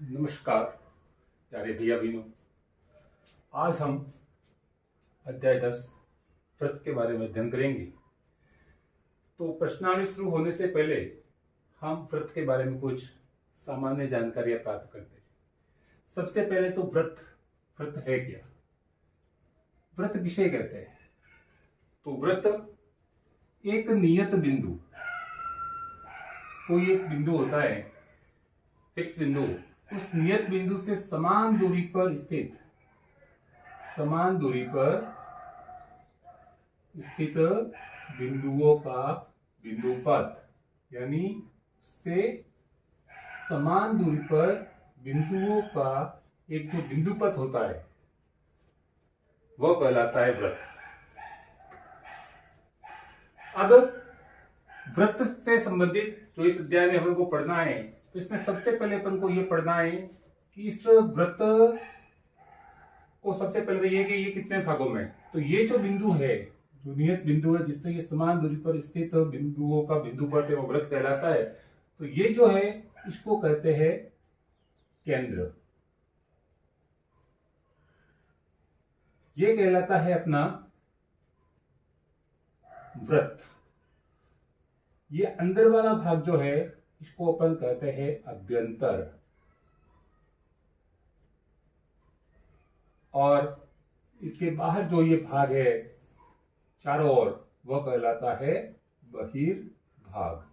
नमस्कार प्यारे भैया बहनों। आज हम अध्याय 10 व्रत के बारे में अध्ययन करेंगे। तो प्रश्नावली शुरू होने से पहले हम व्रत के बारे में कुछ सामान्य जानकारियां प्राप्त करते हैं। सबसे पहले तो व्रत व्रत है क्या? व्रत किसे कहते हैं? तो व्रत एक नियत बिंदु, कोई एक बिंदु होता है, फिक्स बिंदु, उस नियत बिंदु से समान दूरी पर स्थित बिंदुओं का बिंदुपथ, यानी से समान दूरी पर बिंदुओं का एक जो बिंदुपथ होता है वह कहलाता है व्रत। अब व्रत से संबंधित जो इस अध्याय में हमको पढ़ना है, तो इसमें सबसे पहले अपन को यह पढ़ना है कि इस व्रत को सबसे पहले तो ये कि ये कितने भागों में। तो ये जो बिंदु है, जो नियत बिंदु है जिससे ये समान दूरी पर स्थित बिंदुओं का बिंदुपथ है, वो व्रत कहलाता है। तो ये जो है इसको कहते हैं केंद्र। ये कहलाता है अपना व्रत। ये अंदर वाला भाग जो है इसको अपन कहते हैं अभ्यंतर, और इसके बाहर जो ये भाग है चारों ओर, वह कहलाता है बहिर्भाग।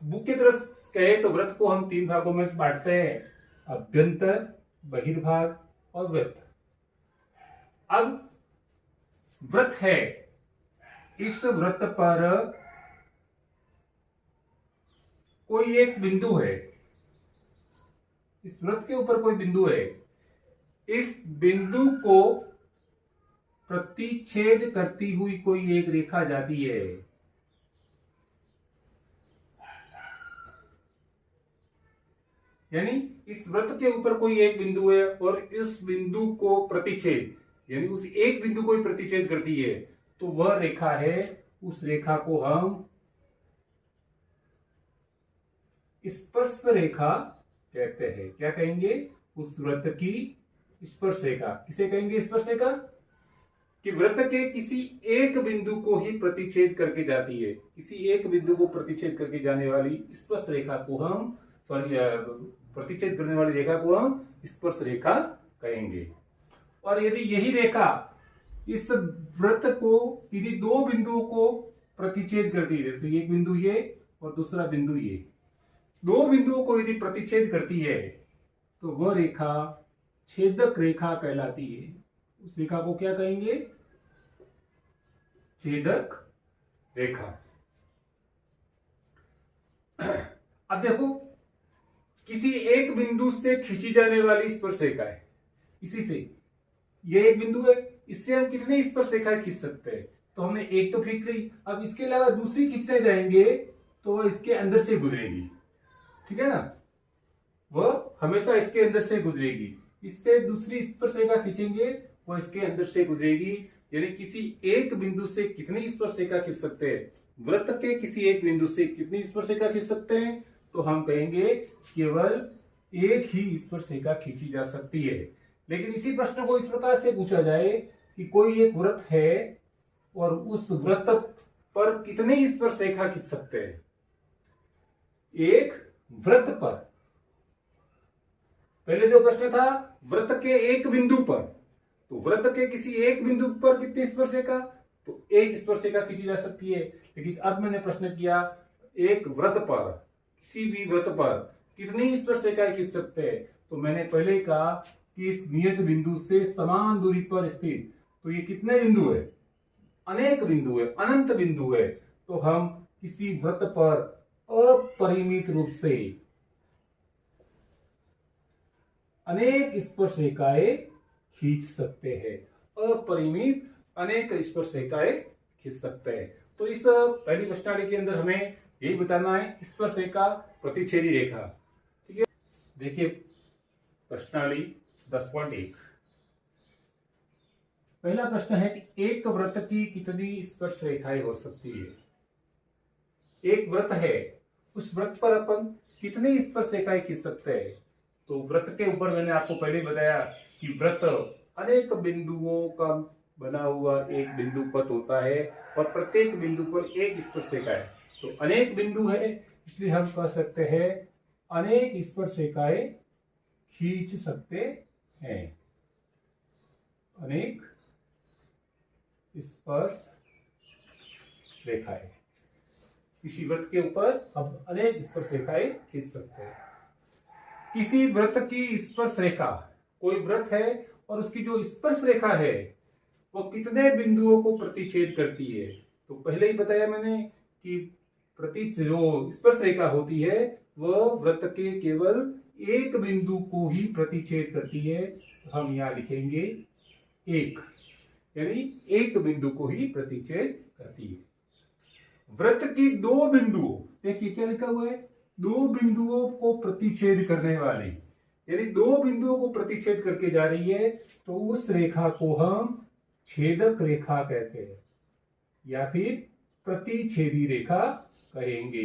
मुख्य तरह कहे तो व्रत को हम 3 भागों में बांटते हैं, अभ्यंतर, बहिर्भाग और वृत्त। अब व्रत है, इस व्रत पर कोई एक बिंदु है, इस व्रत के ऊपर कोई बिंदु है, इस बिंदु को प्रतिच्छेद करती हुई कोई एक रेखा जाती है। यानी इस व्रत के ऊपर कोई एक बिंदु है और इस बिंदु को प्रतिच्छेद, यानी उस एक बिंदु को ही प्रतिच्छेद करती है, तो वह रेखा है, उस रेखा को हम स्पर्श रेखा कहते हैं। क्या कहेंगे? उस व्रत की स्पर्श रेखा। किसे कहेंगे स्पर्श रेखा? कि व्रत के किसी एक बिंदु को ही प्रतिच्छेद करके जाती है, किसी एक बिंदु को प्रतिच्छेद करके जाने वाली स्पर्श रेखा को हम प्रतिच्छेद करने वाली रेखा को हम स्पर्श रेखा कहेंगे। और यदि यही रेखा इस व्रत को यदि 2 बिंदुओं को प्रतिच्छेद करती है, जैसे एक बिंदु ये और दूसरा बिंदु ये, 2 बिंदुओं को यदि प्रतिच्छेद करती है, तो वह रेखा छेदक रेखा कहलाती है। उस रेखा को क्या कहेंगे? छेदक रेखा। अब देखो, किसी एक बिंदु से खींची जाने वाली स्पर्श रेखा है, इसी से, ये एक बिंदु है, इससे हम कितनी स्पर्श रेखाएं खींच सकते हैं? तो हमने एक तो खींच ली, अब इसके अलावा दूसरी खींचने जाएंगे तो वह इसके अंदर से गुजरेगी, ठीक है ना? वह हमेशा इसके अंदर से गुजरेगी। इससे दूसरी स्पर्श रेखा खींचेंगे, वह इसके अंदर से गुजरेगी। यानी किसी एक बिंदु से कितनी स्पर्श रेखा खींच सकते हैं? व्रत के किसी एक बिंदु से कितनी स्पर्श रेखा खींच सकते हैं? तो हम कहेंगे केवल एक ही स्पर्श रेखा खींची जा सकती है। लेकिन इसी प्रश्न को इस प्रकार से पूछा जाए कि कोई एक व्रत है और उस व्रत पर कितनी स्पर्श रेखा खींच सकते हैं? एक व्रत पर, पहले जो प्रश्न था व्रत के एक बिंदु पर, तो व्रत के किसी एक बिंदु पर कितनी स्पर्श रेखा? तो एक स्पर्श रेखा खींची जा सकती है। लेकिन अब मैंने प्रश्न किया एक व्रत पर, किसी भी व्रत पर कितनी स्पर्श रेखाएं खींच सकते हैं? तो मैंने पहले ही कहा कि इस नियत बिंदु से समान दूरी पर स्थित, तो ये कितने बिंदु है? अनेक बिंदु है, अनंत बिंदु है। तो हम किसी व्रत पर अपरिमित रूप से अनेक स्पर्श रेखाएं खींच सकते हैं, अपरिमित अनेक स्पर्श रेखाएं खींच सकते हैं। तो इस पहली प्रश्नावली के अंदर हमें यही बताना है, स्पर्श रेखा, प्रतिच्छेदी रेखा, ठीक है? देखिए प्रश्नावली 10.1, पहला प्रश्न है कि एक व्रत की कितनी स्पर्श रेखाएं हो सकती है? एक व्रत है, उस व्रत पर अपन कितनी स्पर्श रेखाएं खींच सकते हैं? तो वृत्त के ऊपर मैंने आपको पहले ही बताया कि वृत्त अनेक बिंदुओं का बना हुआ एक बिंदु पथ होता है और प्रत्येक बिंदु पर एक स्पर्श रेखा है। तो अनेक बिंदु है, इसलिए हम कह सकते हैं अनेक स्पर्श रेखाएं खींच सकते हैं। अनेक स्पर्श रेखाएं, किसी वृत्त के ऊपर हम अनेक स्पर्श रेखाएं खींच सकते हैं। किसी वृत्त की स्पर्श रेखा, कोई वृत्त है और उसकी जो स्पर्श रेखा है वो कितने बिंदुओं को प्रतिच्छेद करती है? तो पहले ही बताया मैंने कि जो स्पर्श रेखा होती है वह वृत्त के केवल एक बिंदु को ही प्रतिच्छेद करती है। तो हम यहां लिखेंगे एक, यानी एक बिंदु को ही प्रतिच्छेद करती है। वृत्त की दो बिंदुओं, देखिए क्या लिखा हुआ है, दो बिंदुओं को प्रतिच्छेद करने वाली, यानी दो बिंदुओं को प्रतिच्छेद करके जा रही है, तो उस रेखा को हम छेदक रेखा कहते हैं या फिर प्रतिच्छेदी रेखा कहेंगे।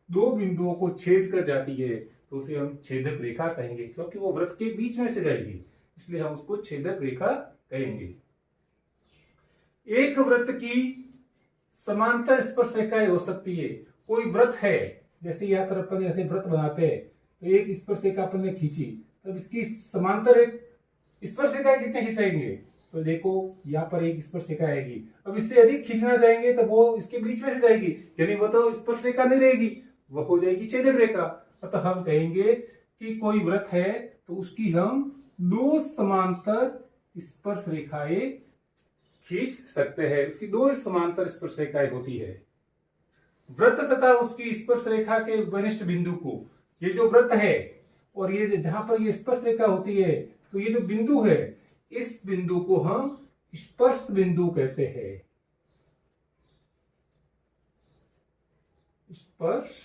दो बिंदुओं को छेद कर जाती है तो उसे हम छेदक रेखा कहेंगे, क्योंकि वो वृत्त के बीच में से जाएगी, इसलिए हम उसको छेदक रेखा कहेंगे। एक वृत्त की समांतर स्पर्श रेखाएं हो सकती है। कोई वृत्त है, जैसे यहाँ पर अपन ऐसे वृत्त बनाते हैं, तो एक स्पर्श रेखा अपन ने खींची, तब इसकी समांतर एक स्पर्श रेखाएं कितने खींचेंगे? तो देखो यहाँ पर एक स्पर्श रेखा आएगी, अब इससे अधिक खींचना चाहेंगे तो वो इसके बीच में से जाएगी, यानी वो तो स्पर्श रेखा नहीं रहेगी, वो हो जाएगी छेदक रेखा। अतः हम कहेंगे कि कोई वृत्त है तो उसकी हम दो समांतर स्पर्श रेखाएं खींच सकते हैं, उसकी दो समांतर स्पर्श रेखाएं होती है। वृत्त तथा उसकी स्पर्श रेखा के उपनिष्ठ बिंदु को, ये जो वृत्त है और ये जहां पर ये स्पर्श रेखा होती है, तो ये जो बिंदु है, इस बिंदु को हम स्पर्श बिंदु कहते हैं। स्पर्श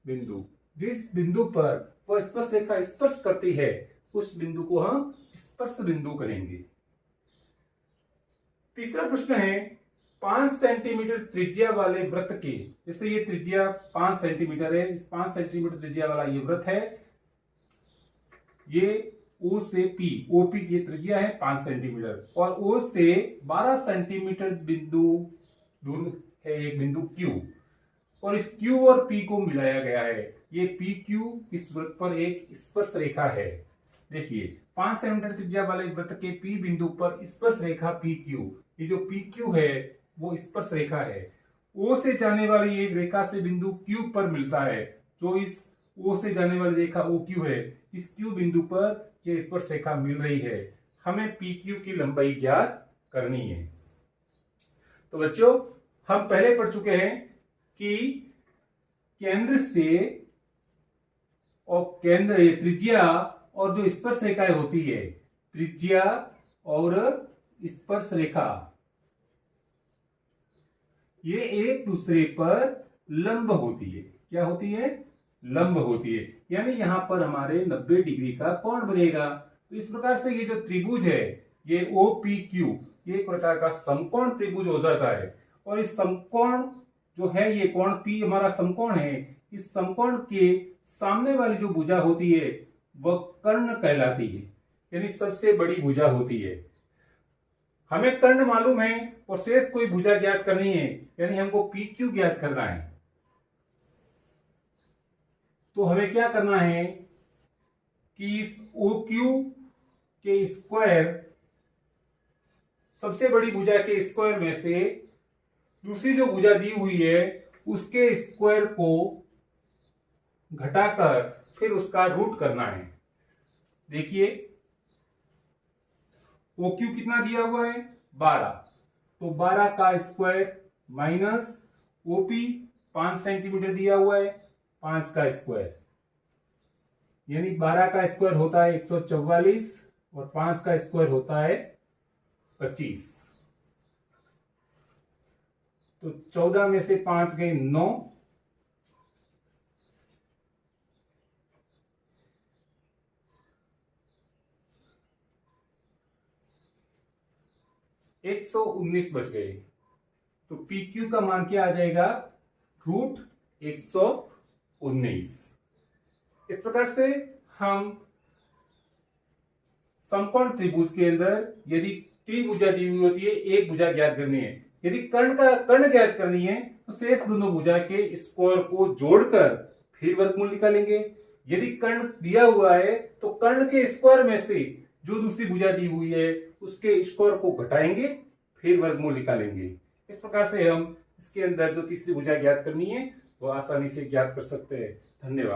बिंदु, जिस बिंदु पर वह स्पर्श रेखा स्पर्श करती है उस बिंदु को हम स्पर्श बिंदु कहेंगे। तीसरा प्रश्न है, 5 सेंटीमीटर त्रिज्या वाले वृत्त के, जैसे ये त्रिज्या 5 सेंटीमीटर है, इस 5 सेंटीमीटर त्रिज्या वाला ये वृत्त है, ये O से P, OP की त्रिज्या है 5 सेंटीमीटर, और O से 12 सेंटीमीटर बिंदु दूर है एक बिंदु Q, और इस Q और P को मिलाया गया है। ये PQ इस वृत्त पर एक स्पर्श रेखा है। देखिए 5 सेंटीमीटर त्रिज्या वाले वृत्त के P बिंदु पर स्पर्श रेखा PQ, ये जो PQ है वो स्पर्श रेखा है। O से जाने वाली एक रेखा से बिंदु Q पर मिलता है, जो इस O से जाने वाली रेखा OQ है, इस Q बिंदु पर ये स्पर्श रेखा मिल रही है। हमें PQ की लंबाई ज्ञात करनी है। तो बच्चों हम पहले पढ़ चुके हैं कि केंद्र से और केंद्र त्रिज्या और जो स्पर्श रेखाएं होती है, त्रिज्या और स्पर्श रेखा, ये एक दूसरे पर लंब होती है। क्या होती है? लंब होती है, यानी यहां पर हमारे 90 डिग्री का कोण बनेगा। तो इस प्रकार से ये जो त्रिभुज है, ये OPQ, ये एक प्रकार का समकोण त्रिभुज हो जाता है। और इस समकोण जो है, ये कोण P हमारा समकोण है, इस समकोण के सामने वाली जो भुजा होती है वह कर्ण कहलाती है, यानी सबसे बड़ी भुजा होती है। हमें कर्ण मालूम है और शेष कोई भुजा ज्ञात करनी है, यानी हमको PQ ज्ञात करना है। तो हमें क्या करना है कि इस OQ के स्क्वायर, सबसे बड़ी भुजा के स्क्वायर में से दूसरी जो भुजा दी हुई है उसके स्क्वायर को घटाकर फिर उसका रूट करना है। देखिए OQ कितना दिया हुआ है? 12, तो 12 का स्क्वायर माइनस OP 5 सेंटीमीटर दिया हुआ है, 5 का स्क्वायर, यानी 12 का स्क्वायर होता है 144 और 5 का स्क्वायर होता है 25। तो 14 में से 5 गए 9, 119 बच गए। तो PQ का मान क्या आ जाएगा? रूट 119। इस प्रकार से हम समकोण त्रिभुज के अंदर यदि 3 भुजा दी हुई होती है, एक भुजा ज्ञात करनी है। यदि कर्ण ज्ञात करनी है तो शेष दोनों भुजा के स्क्वायर को जोड़कर फिर वर्गमूल निकालेंगे। यदि कर्ण दिया हुआ है तो कर्ण के स्क्वायर में से जो दूसरी भुजा दी हुई है उसके स्क्वायर को घटाएंगे, फिर वर्गमूल निकालेंगे। इस प्रकार से हम इसके अंदर जो तीसरी भुजा ज्ञात करनी है वो आसानी से ज्ञात कर सकते हैं। धन्यवाद।